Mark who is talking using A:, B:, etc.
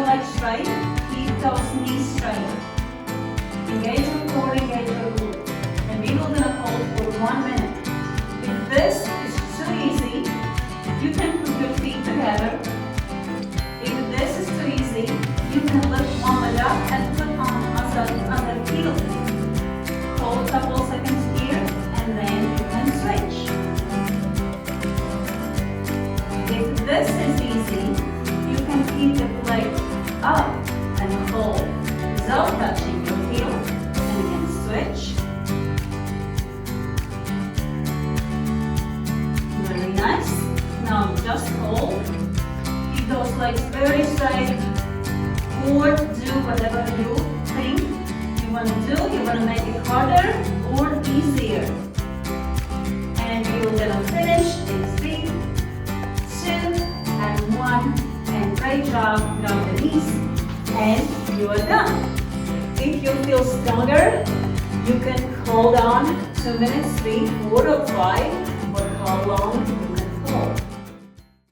A: your legs straight, keep those knees straight. Engage your core, engage your glutes. And we will gonna hold for 1 minute. If this is too easy, you can put your feet together. If this is too easy, you can lift one leg up and put on other heel. Hold a couple seconds here, and then you can switch. If this is easy, you can keep the leg up and hold without touching your heel, and you can switch. Very nice. Now just hold. Keep those legs very straight, or do whatever you think you want to do. You want to make it harder or easier. And you're gonna finish in 3, 2, and 1. And great job. Down the knees, and you are done. If you feel stronger, you can hold on 2 minutes, 3, 4, or 5, or how long you can hold.